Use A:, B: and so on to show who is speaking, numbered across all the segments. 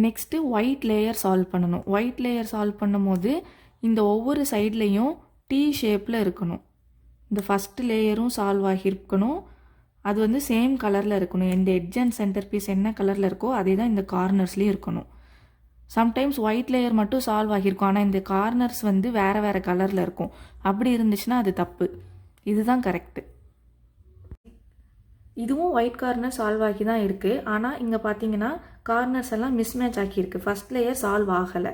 A: Next white layer solve பண்ணணும். White layer solve பண்ணும்போது இந்த ஒவ்வொரு சைட்லேயும் T ஷேப்பில் இருக்கணும். இந்த ஃபஸ்ட்டு லேயரும் சால்வ் ஆகியிருக்கணும். அது வந்து சேம் கலரில் இருக்கணும். இந்த எட்ஜ் அண்ட் சென்டர் பீஸ் என்ன கலரில் இருக்கோ அதே தான் இந்த கார்னர்ஸ்லேயும் இருக்கணும். சம்டைம்ஸ் ஒயிட் லேயர் மட்டும் சால்வ் ஆகியிருக்கும், ஆனால் இந்த கார்னர்ஸ் வந்து வேறு வேறு கலரில் இருக்கும். அப்படி இருந்துச்சுன்னா அது தப்பு. இதுதான் கரெக்டு. இதுவும் ஒயிட் கார்னர் சால்வ் ஆகி தான் இருக்குது. ஆனால் இங்கே பார்த்தீங்கன்னா கார்னர்ஸ் எல்லாம் மிஸ்மேட்ச் ஆகியிருக்கு. ஃபஸ்ட் லேயர் சால்வ் ஆகலை.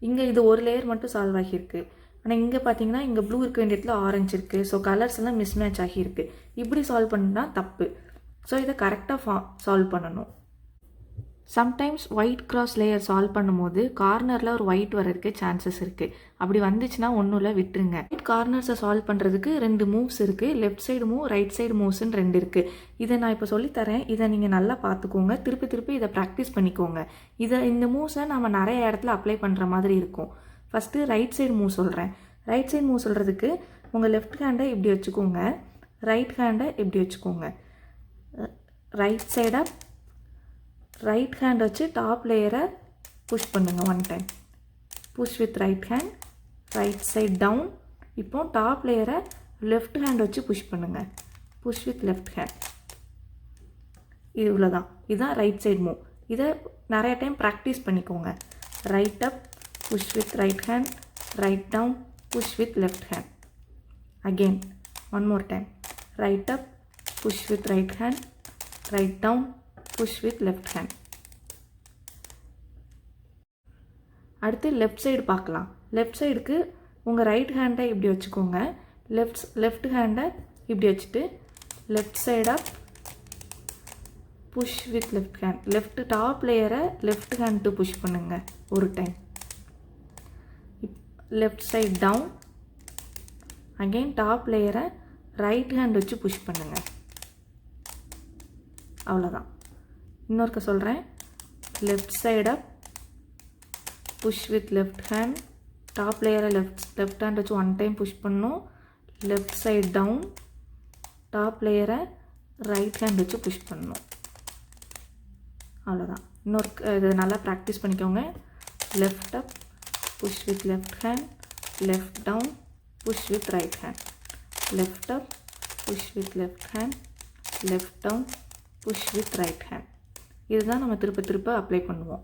A: இங்கே இது ஒரு லேயர் மட்டும் சால்வ் ஆகியிருக்கு. ஆனால் இங்கே பார்த்தீங்கன்னா இங்கே ப்ளூ இருக்க வேண்டிய இடத்துல ஆரஞ்சு இருக்குது. ஸோ கலர்ஸ் எல்லாம் மிஸ்மேட்ச் ஆகியிருக்கு. இப்படி சால்வ் பண்ணா தப்பு. ஸோ இதை கரெக்டாக சால்வ் பண்ணணும். Sometimes white cross layer solve பண்ணும்போது கார்னரில் ஒரு ஒயிட் வரதுக்கு சான்சஸ் இருக்குது. அப்படி வந்துச்சுன்னா ஒன்றும் இல்லை, விட்டுருங்க. ஒயிட் கார்னர்ஸை சால்வ் பண்ணுறதுக்கு 2 மூவ்ஸ் இருக்குது. Left side move, right side மூவ்ஸ்ன்னு 2 இருக்குது. இதை நான் இப்போ சொல்லித்தரேன். இதை நீங்கள் நல்லா பார்த்துக்கோங்க. திருப்பி திருப்பி இதை ப்ராக்டிஸ் பண்ணிக்கோங்க. இந்த மூவ்ஸை நம்ம நிறைய இடத்துல அப்ளை பண்ணுற மாதிரி இருக்கும். ஃபஸ்ட்டு ரைட் சைடு மூவ் சொல்கிறேன். ரைட் சைடு மூவ் சொல்கிறதுக்கு உங்கள் லெஃப்ட் ஹேண்டை இப்படி வச்சுக்கோங்க, ரைட் ஹேண்டை இப்படி வச்சுக்கோங்க. ரைட் சைடாக ரைட் ஹேண்ட் வச்சு டாப் லேயரை புஷ் பண்ணுங்கள் 1 time. Push with right hand, right side down. இப்போ டாப் லேயரை லெஃப்ட் ஹேண்ட் வச்சு புஷ் பண்ணுங்கள். Push with left hand. இவ்வளோதான். இதுதான் ரைட் சைடு மூவ். இதை நிறைய டைம் ப்ராக்டிஸ் பண்ணிக்கோங்க. Right up, push with right hand, right down, push with left hand. Again one more time. Right up, push with right hand, right down, push with left hand. அடுத்து left side பார்க்கலாம். Left சைடுக்கு உங்கள் right ஹேண்டை இப்படி வச்சுக்கோங்க. Left ஹேண்டை இப்படி வச்சுட்டு left சைடாக push with left hand. Left top லேயரை லெஃப்ட் ஹேண்ட்டு புஷ் பண்ணுங்கள் ஒரு time. Left side down. Again top லேயரை ரைட் ஹேண்ட் வச்சு புஷ் பண்ணுங்கள். அவ்வளோதான். இன்னொருக்க சொல்கிறேன். Left side up, push with left hand. Top லேயரை லெஃப்ட் ஹேண்ட் வச்சு 1 டைம் புஷ் பண்ணணும். Left side down. டாப் லேயரை ரைட் ஹேண்ட் வச்சு புஷ் பண்ணணும். அவ்வளோதான். இது நல்லா ப்ராக்டிஸ் பண்ணிக்கோங்க. Left up, push with left hand, left down, push with right hand. Left up, push with left hand, left down, push with right hand. இதுதான் நம்ம திருப்ப அப்ளை பண்ணுவோம்.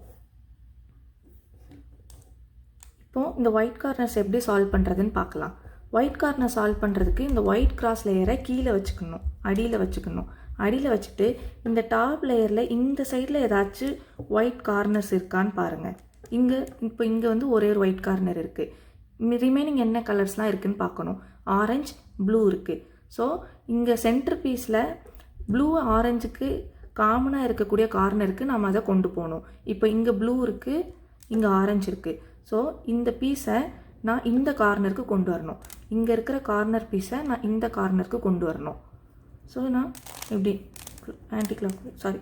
A: இப்போது இந்த ஒயிட் கார்னர்ஸ் எப்படி சால்வ் பண்ணுறதுன்னு பார்க்கலாம். ஒயிட் கார்னர் சால்வ் பண்ணுறதுக்கு இந்த ஒயிட் கிராஸ் லேயரை கீழே வச்சுக்கணும், அடியில் வச்சுக்கணும். அடியில் வச்சுட்டு இந்த டாப் லேயரில் இந்த சைடில் ஏதாச்சும் ஒயிட் கார்னர்ஸ் இருக்கான்னு பாருங்கள். இங்கே வந்து ஒரே ஒரு ஒயிட் கார்னர் இருக்குது. ரிமைனிங் என்ன கலர்ஸ்லாம் இருக்குதுன்னு பார்க்கணும். ஆரஞ்சு, ப்ளூ இருக்குது. ஸோ இங்கே சென்டர் பீஸில் ப்ளூ ஆரஞ்சுக்கு காமனாக இருக்கக்கூடிய கார்னருக்கு நம்ம அதை கொண்டு போகணும். இப்போ இங்கே ப்ளூ இருக்குது, இங்கே ஆரஞ்சு இருக்குது. ஸோ இந்த பீஸை நான் இந்த கார்னருக்கு கொண்டு வரணும். இங்கே இருக்கிற கார்னர் பீஸை நான் இந்த கார்னருக்கு கொண்டு வரணும். ஸோ நான் இப்படி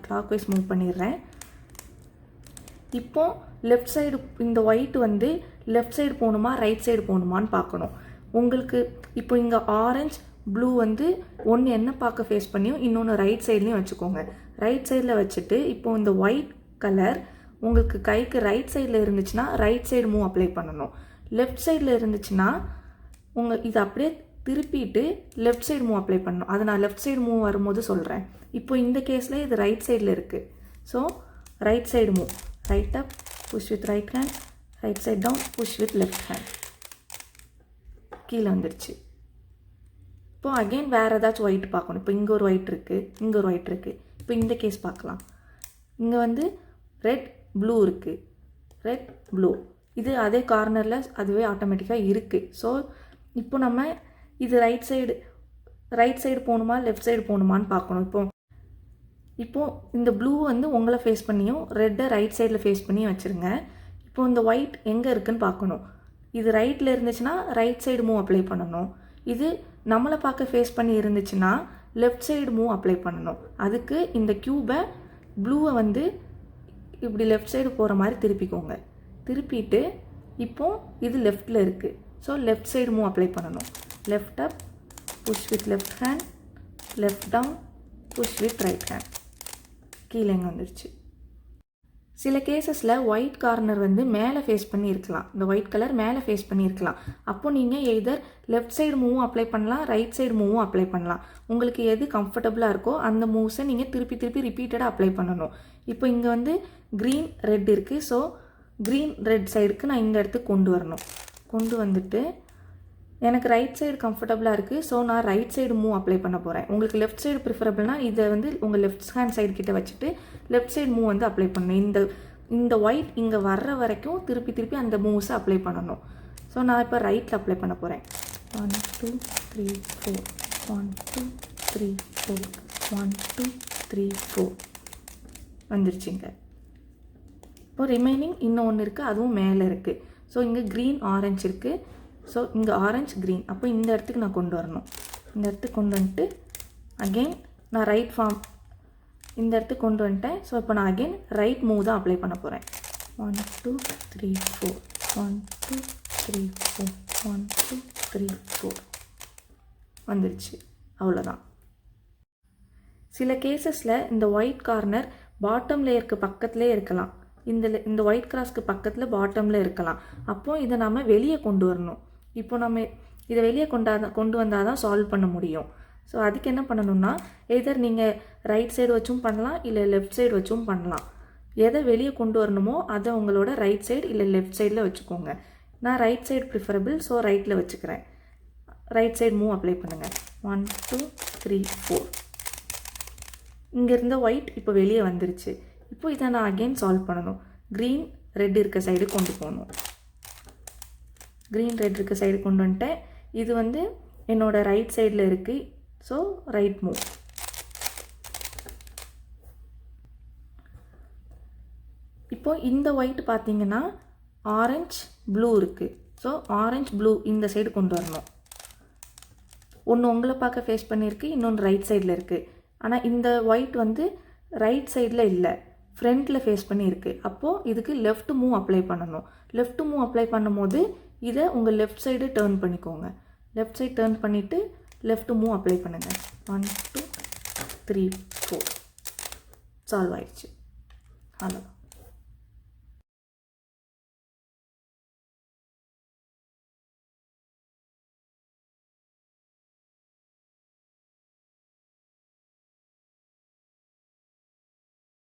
A: கிளாக் வைஸ் மூவ் பண்ணிடுறேன். இப்போது லெஃப்ட் சைடு இந்த ஒயிட் வந்து லெஃப்ட் சைடு போகணுமா ரைட் சைடு போகணுமான்னு பார்க்கணும். உங்களுக்கு இப்போ இங்கே ஆரஞ்ச் ப்ளூ வந்து ஒன்று என்ன பார்க்க ஃபேஸ் பண்ணியும் இன்னொன்று ரைட் சைட்லேயும் வச்சுக்கோங்க. ரைட் சைடில் வச்சுட்டு இப்போது இந்த ஒயிட் கலர் உங்களுக்கு கைக்கு ரைட் சைடில் இருந்துச்சுன்னா ரைட் சைடு மூவ் அப்ளை பண்ணணும். லெஃப்ட் சைடில் இருந்துச்சுன்னா இது அப்படியே திருப்பிட்டு லெஃப்ட் சைடு மூவ் அப்ளை பண்ணணும். அதை நான் லெஃப்ட் சைடு மூவ் வரும்போது சொல்கிறேன். இப்போ இந்த கேஸில் இது ரைட் சைடில் இருக்குது. So right side move. Right up, push with right hand, right side down, push with left hand. கீழே வந்துடுச்சு. இப்போது அகெயின் வேறு ஏதாச்சும் ஒயிட் பார்க்கணும். இப்போ இங்கே ஒரு ஒயிட் இருக்குது, இங்கே ஒரு ஒயிட் இருக்குது. இப்போ இந்த கேஸ் பார்க்கலாம். இங்கே வந்து ரெட் ப்ளூ இருக்குது. ரெட் ப்ளூ இது அதே கார்னரில் அதுவே ஆட்டோமேட்டிக்காக இருக்குது. ஸோ இப்போ நம்ம இது ரைட் சைடு போகணுமா லெஃப்ட் சைடு போகணுமான்னு பார்க்கணும். இப்போது இந்த ப்ளூ வந்து உங்களை ஃபேஸ் பண்ணியும் ரெட்டை ரைட் சைடில் ஃபேஸ் பண்ணியும் வச்சுருங்க. இப்போது இந்த ஒயிட் எங்கே இருக்குதுன்னு பார்க்கணும். இது ரைட்டில் இருந்துச்சுன்னா ரைட் சைடு மூவ் அப்ளை பண்ணணும். இது நம்மளை பார்க்க ஃபேஸ் பண்ணி இருந்துச்சுன்னா லெஃப்ட் சைடு மூவ் அப்ளை பண்ணணும். அதுக்கு இந்த க்யூபை ப்ளூவை வந்து இப்படி லெஃப்ட் சைடு போகிற மாதிரி திருப்பிக்கோங்க. திருப்பிட்டு இப்போது இது லெஃப்டில் இருக்குது. So left side move apply பண்ணணும். Left up, push with left hand, left down, push with right hand. கீழே எங்கே வந்துடுச்சு. சில கேசஸில் ஒயிட் கார்னர் வந்து மேலே ஃபேஸ் பண்ணி இருக்கலாம், இந்த ஒயிட் கலர் மேலே ஃபேஸ் பண்ணி இருக்கலாம். அப்போ நீங்கள் எய்தர் லெஃப்ட் சைடு மூவும் அப்ளை பண்ணலாம், ரைட் சைடு மூவும் அப்ளை பண்ணலாம். உங்களுக்கு எது கம்ஃபர்டபுளாக இருக்கோ அந்த மூவ்ஸை நீங்கள் திருப்பி திருப்பி ரிப்பீட்டடாக அப்ளை பண்ணணும். இப்போ இங்கே வந்து க்ரீன் ரெட் இருக்குது, ஸோ க்ரீன் ரெட் சைடுக்கு நான் இந்த இடத்துக்கு கொண்டு வரணும். கொண்டு வந்துட்டு எனக்கு ரைட் சைடு கம்ஃபர்டபுளாக இருக்குது, ஸோ நான் ரைட் சைடு மூவ் அப்ளை பண்ண போகிறேன். உங்களுக்கு லெஃப்ட் சைடு ப்ரிஃபரபிள்னால் இதை வந்து உங்கள் லெஃப்ட் ஹேண்ட் சைடு கிட்ட வச்சுட்டு லெஃப்ட் சைடு மூவ் வந்து அப்ளை பண்ணணும். இந்த ஒயிட் இங்கே வர்ற வரைக்கும் திருப்பி திருப்பி அந்த மூவ்ஸை அப்ளை பண்ணணும். ஸோ நான் இப்போ ரைட்டில் அப்ளை பண்ண போகிறேன். 1 2 3 4 1 2 3 4 1 2 3 4 வந்துருச்சுங்க. இப்போ ரிமைனிங் இன்னும் ஒன்று இருக்குது, அதுவும் மேலே இருக்குது. ஸோ இங்கே க்ரீன் ஆரஞ்சு இருக்குது, ஸோ இங்கே ஆரஞ்சு க்ரீன். அப்போ இந்த இடத்துக்கு நான் கொண்டு வரணும். இந்த இடத்துக்கு கொண்டு வந்துட்டு அகெயின் நான் ரைட் ஃபார்ம் இந்த இடத்துக்கு கொண்டு வந்துட்டேன். ஸோ இப்போ நான் அகெயின் ரைட் மூவ் தான் அப்ளை பண்ண போகிறேன். 1 2 3 4 1 2 3 4 1 2 3 4 வந்துருச்சு. அவ்வளோதான். சில கேசஸில் இந்த ஒயிட் கார்னர் பாட்டம் லேயருக்கு பக்கத்துலேயே இருக்கலாம், இந்த ஒயிட் கிராஸ்க்கு பக்கத்தில் பாட்டமில் இருக்கலாம். அப்போது இதை நம்ம வெளியே கொண்டு வரணும். இப்போ நம்ம இதை வெளியே கொண்டு வந்தால் தான் சால்வ் பண்ண முடியும். ஸோ அதுக்கு என்ன பண்ணணும்னா எதர் நீங்கள் ரைட் சைடு வச்சும் பண்ணலாம், இல்லை லெஃப்ட் சைடு வச்சும் பண்ணலாம். எதை வெளியே கொண்டு வரணுமோ அதை உங்களோட ரைட் சைடு இல்லை லெஃப்ட் சைடில் வச்சுக்கோங்க. நான் ரைட் சைடு ப்ரிஃபரபிள், ஸோ ரைட்டில் வச்சுக்கிறேன். ரைட் சைடு மூவ் அப்ளை பண்ணுங்கள். 1 2 3 4 இங்கே இருந்த ஒயிட் இப்போ வெளியே வந்துருச்சு. இப்போ இதை நான் அகெயின் சால்வ் பண்ணணும். க்ரீன் ரெட் இருக்க சைடு கொண்டு போகணும். க்ரீன் ரெட் இருக்க சைடு கொண்டு வந்துட்டேன். இது வந்து என்னோட ரைட் சைடில் இருக்குது, ஸோ ரைட் மூவ். இப்போ இந்த ஒயிட் பார்த்தீங்கன்னா ஆரஞ்ச் ப்ளூ இருக்குது, ஸோ ஆரஞ்ச் ப்ளூ இந்த சைடு கொண்டு வரணும். ஒன்று உங்களை பார்க்க ஃபேஸ் பண்ணியிருக்கு, இன்னொன்று ரைட் சைடில் இருக்குது. ஆனால் இந்த ஒயிட் வந்து ரைட் சைடில் இல்லை, ஃப்ரண்ட்டில் ஃபேஸ் பண்ணி இருக்குது. அப்போது இதுக்கு லெஃப்ட் மூவ் அப்ளை பண்ணணும். லெஃப்ட் மூவ் அப்ளை பண்ணும்போது இதை உங்கள் லெஃப்ட் சைடு டேர்ன் பண்ணிக்கோங்க. லெஃப்ட் சைடு டேர்ன் பண்ணிவிட்டு லெஃப்ட் மூவ் அப்ளை பண்ணுங்கள். 1 2 3 4 சால்வ் ஆயிடுச்சு. அவ்வளோதான்.